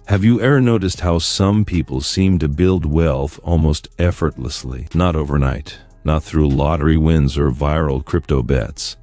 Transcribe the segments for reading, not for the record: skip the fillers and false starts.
Have you ever noticed how some people seem to build wealth almost effortlessly? Not overnight, not through lottery wins or viral crypto bets,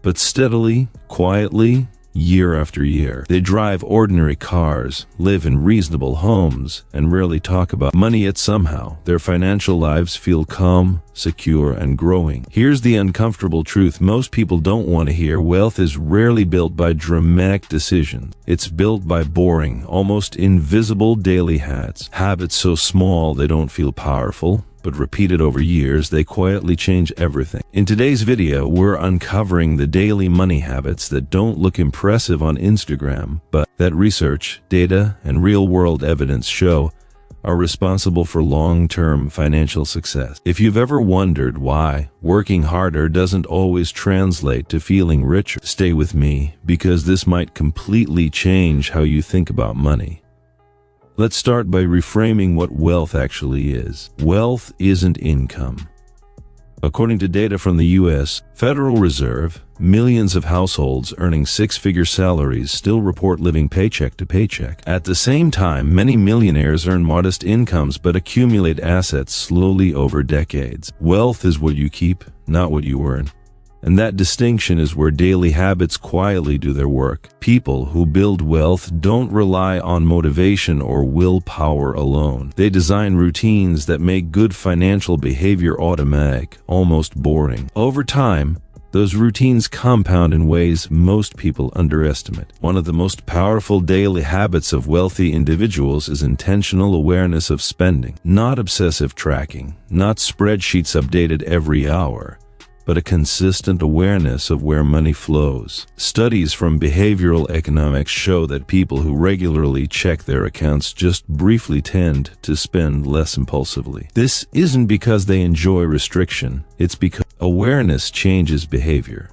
but steadily, quietly, year after year. They drive ordinary cars, live in reasonable homes, and rarely talk about money, yet somehow their financial lives feel calm, secure, and growing. Here's the uncomfortable truth most people don't want to hear. Wealth is rarely built by dramatic decisions. It's built by boring, almost invisible daily habits so small they don't feel powerful, but repeated over years, they quietly change everything. In today's video, we're uncovering the daily money habits that don't look impressive on Instagram, but that research, data, and real-world evidence show are responsible for long-term financial success. If you've ever wondered why working harder doesn't always translate to feeling richer, stay with me, because this might completely change how you think about money. Let's start by reframing what wealth actually is. Wealth isn't income. According to data from the U.S. Federal Reserve, millions of households earning six-figure salaries still report living paycheck to paycheck. At the same time, many millionaires earn modest incomes but accumulate assets slowly over decades. Wealth is what you keep, not what you earn. And that distinction is where daily habits quietly do their work. People who build wealth don't rely on motivation or willpower alone. They design routines that make good financial behavior automatic, almost boring. Over time, those routines compound in ways most people underestimate. One of the most powerful daily habits of wealthy individuals is intentional awareness of spending. Not obsessive tracking, not spreadsheets updated every hour, but a consistent awareness of where money flows. Studies from behavioral economics show that people who regularly check their accounts just briefly tend to spend less impulsively. This isn't because they enjoy restriction, it's because awareness changes behavior.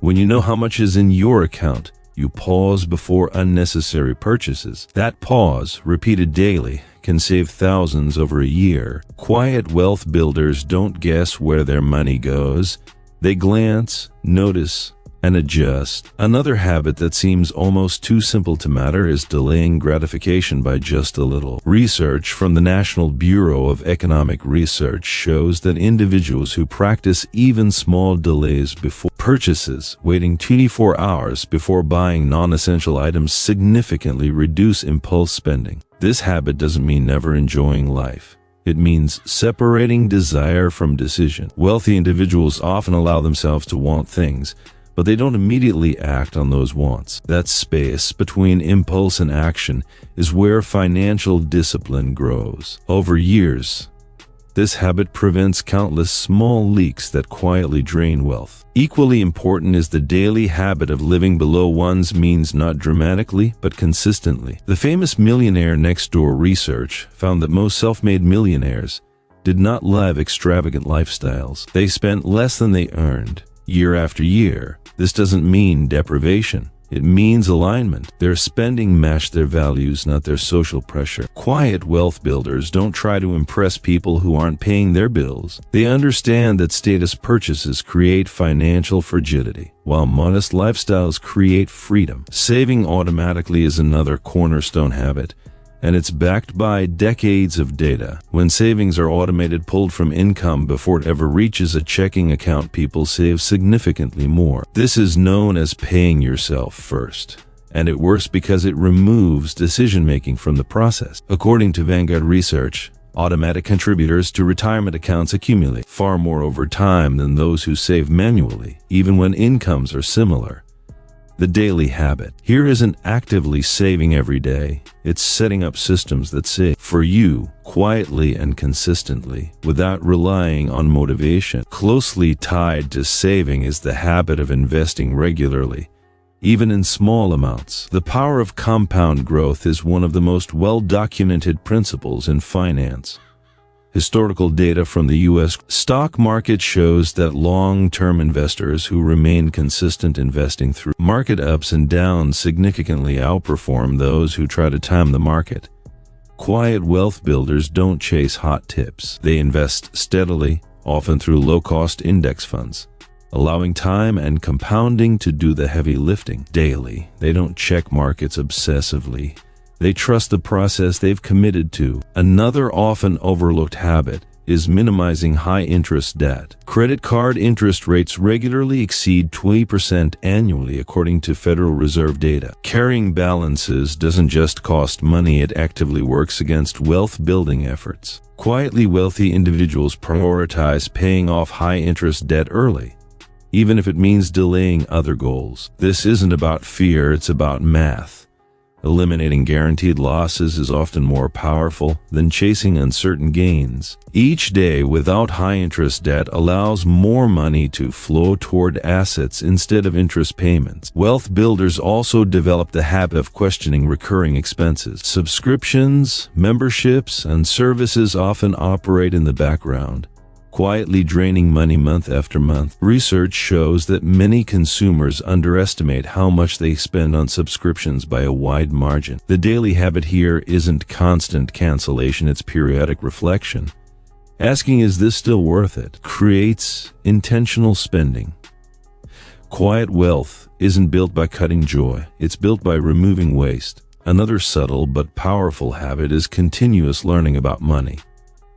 When you know how much is in your account, you pause before unnecessary purchases. That pause, repeated daily, can save thousands over a year. Quiet wealth builders don't guess where their money goes. They glance, notice, and adjust. Another habit that seems almost too simple to matter is delaying gratification by just a little. Research from the National Bureau of Economic Research shows that individuals who practice even small delays before purchases, waiting 24 hours before buying non-essential items, significantly reduce impulse spending. This habit doesn't mean never enjoying life. It means separating desire from decision. Wealthy individuals often allow themselves to want things, but they don't immediately act on those wants. That space between impulse and action is where financial discipline grows. Over years, this habit prevents countless small leaks that quietly drain wealth. Equally important is the daily habit of living below one's means, not dramatically, but consistently. The famous Millionaire Next Door research found that most self-made millionaires did not live extravagant lifestyles. They spent less than they earned, year after year. This doesn't mean deprivation. It means alignment. Their spending matched their values, not their social pressure. Quiet wealth builders don't try to impress people who aren't paying their bills. They understand that status purchases create financial fragility, while modest lifestyles create freedom. Saving automatically is another cornerstone habit, and it's backed by decades of data. When savings are automated, pulled from income before it ever reaches a checking account, people save significantly more. This is known as paying yourself first, and it works because it removes decision-making from the process. According to Vanguard Research, automatic contributors to retirement accounts accumulate far more over time than those who save manually, even when incomes are similar. The daily habit. Here isn't actively saving every day. It's setting up systems that save for you quietly and consistently without relying on motivation. Closely tied to saving is the habit of investing regularly, even in small amounts. The power of compound growth is one of the most well-documented principles in finance. Historical data from the U.S. stock market shows that long-term investors who remain consistent investing through market ups and downs significantly outperform those who try to time the market. Quiet wealth builders don't chase hot tips. They invest steadily, often through low-cost index funds, allowing time and compounding to do the heavy lifting. Daily, they don't check markets obsessively. They trust the process they've committed to. Another often overlooked habit is minimizing high-interest debt. Credit card interest rates regularly exceed 20% annually according to Federal Reserve data. Carrying balances doesn't just cost money, it actively works against wealth-building efforts. Quietly wealthy individuals prioritize paying off high-interest debt early, even if it means delaying other goals. This isn't about fear, it's about math. Eliminating guaranteed losses is often more powerful than chasing uncertain gains. Each day without high-interest debt allows more money to flow toward assets instead of interest payments. Wealth builders also develop the habit of questioning recurring expenses. Subscriptions, memberships, and services often operate in the background, quietly draining money month after month. Research shows that many consumers underestimate how much they spend on subscriptions by a wide margin. The daily habit here isn't constant cancellation, it's periodic reflection. Asking, is this still worth it, creates intentional spending. Quiet wealth isn't built by cutting joy, it's built by removing waste. Another subtle but powerful habit is continuous learning about money.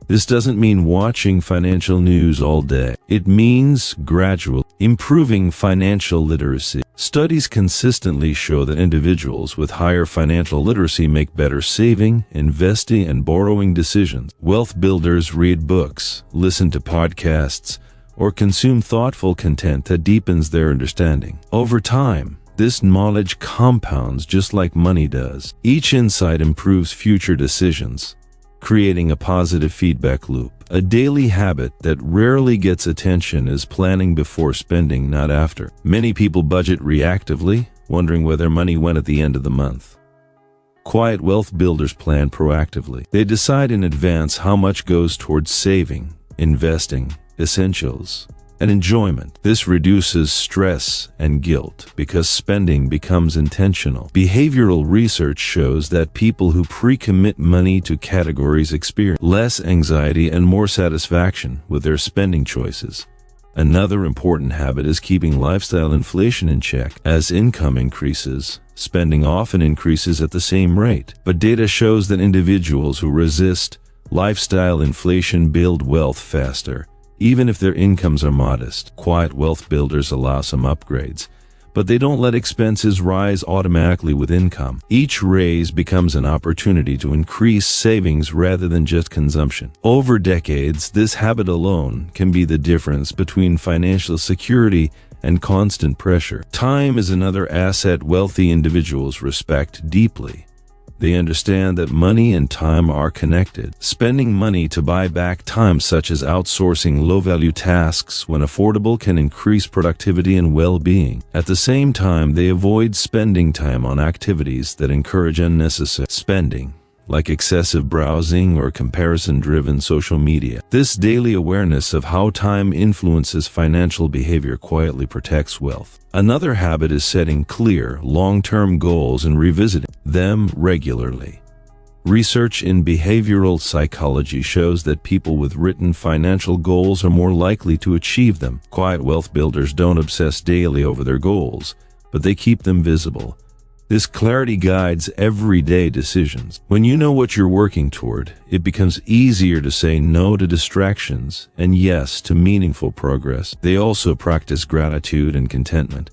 This doesn't mean watching financial news all day. It means gradual, improving financial literacy. Studies consistently show that individuals with higher financial literacy make better saving, investing, and borrowing decisions. Wealth builders read books, listen to podcasts, or consume thoughtful content that deepens their understanding. Over time, this knowledge compounds just like money does. Each insight improves future decisions, creating a positive feedback loop. A daily habit that rarely gets attention is planning before spending, not after. Many people budget reactively, wondering where their money went at the end of the month. Quiet wealth builders plan proactively. They decide in advance how much goes towards saving, investing, essentials, and enjoyment. This reduces stress and guilt because spending becomes intentional. Behavioral research shows that people who pre-commit money to categories experience less anxiety and more satisfaction with their spending choices. Another important habit is keeping lifestyle inflation in check. As income increases, spending often increases at the same rate. But data shows that individuals who resist lifestyle inflation build wealth faster, even if their incomes are modest. Quiet wealth builders allow some upgrades, but they don't let expenses rise automatically with income. Each raise becomes an opportunity to increase savings rather than just consumption. Over decades, this habit alone can be the difference between financial security and constant pressure. Time is another asset wealthy individuals respect deeply. They understand that money and time are connected. Spending money to buy back time, such as outsourcing low-value tasks when affordable, can increase productivity and well-being. At the same time, they avoid spending time on activities that encourage unnecessary spending, like excessive browsing or comparison-driven social media. This daily awareness of how time influences financial behavior quietly protects wealth. Another habit is setting clear, long-term goals and revisiting them regularly. Research in behavioral psychology shows that people with written financial goals are more likely to achieve them. Quiet wealth builders don't obsess daily over their goals, but they keep them visible. This clarity guides everyday decisions. When you know what you're working toward, it becomes easier to say no to distractions and yes to meaningful progress. They also practice gratitude and contentment,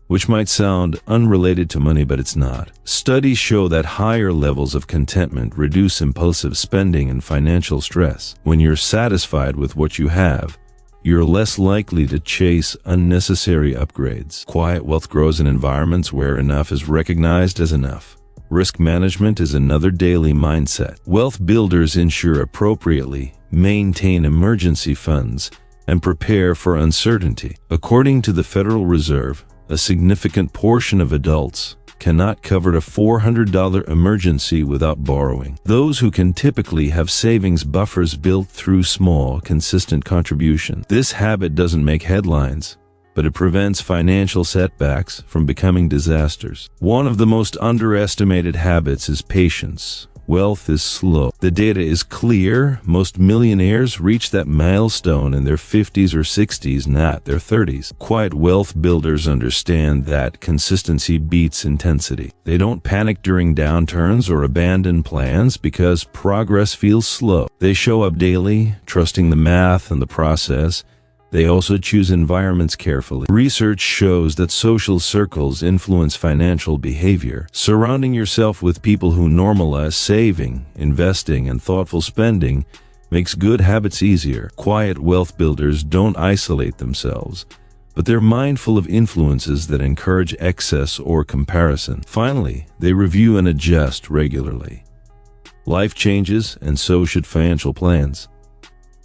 which might sound unrelated to money, but it's not. Studies show that higher levels of contentment reduce impulsive spending and financial stress. When you're satisfied with what you have, you're less likely to chase unnecessary upgrades. Quiet wealth grows in environments where enough is recognized as enough. Risk management is another daily mindset. Wealth builders ensure appropriately, maintain emergency funds, and prepare for uncertainty. According to the Federal Reserve, a significant portion of adults cannot cover a $400 emergency without borrowing. Those who can typically have savings buffers built through small, consistent contributions. This habit doesn't make headlines, but it prevents financial setbacks from becoming disasters. One of the most underestimated habits is patience. wealth is slow. The data is clear. Most millionaires reach that milestone in their 50s or 60s, not their 30s. Quiet wealth builders understand that consistency beats intensity. They don't panic during downturns or abandon plans because progress feels slow. They show up daily, trusting the math and the process. They also choose environments carefully. Research shows that social circles influence financial behavior. Surrounding yourself with people who normalize saving, investing, and thoughtful spending makes good habits easier. Quiet wealth builders don't isolate themselves, but they're mindful of influences that encourage excess or comparison. Finally, they review and adjust regularly. Life changes, and so should financial plans.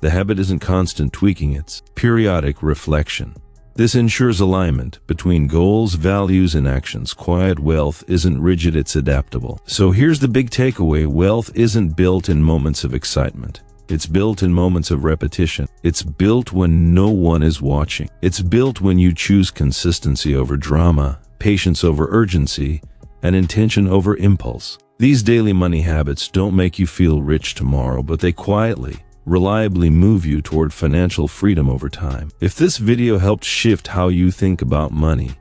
The habit isn't constant tweaking, it's periodic reflection. This ensures alignment between goals, values, and actions. Quiet wealth isn't rigid, it's adaptable. So here's the big takeaway: wealth isn't built in moments of excitement. It's built in moments of repetition. It's built when no one is watching. It's built when you choose consistency over drama, patience over urgency, and intention over impulse. These daily money habits don't make you feel rich tomorrow, but they quietly, reliably move you toward financial freedom over time. If this video helped shift how you think about money,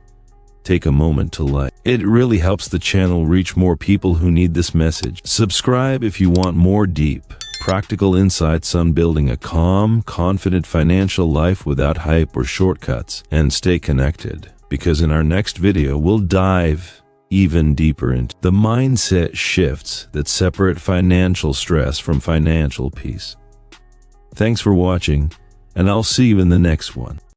take a moment to like. It really helps the channel reach more people who need this message. Subscribe if you want more deep, practical insights on building a calm, confident financial life without hype or shortcuts. And stay connected, because in our next video we'll dive even deeper into the mindset shifts that separate financial stress from financial peace. Thanks for watching, and I'll see you in the next one.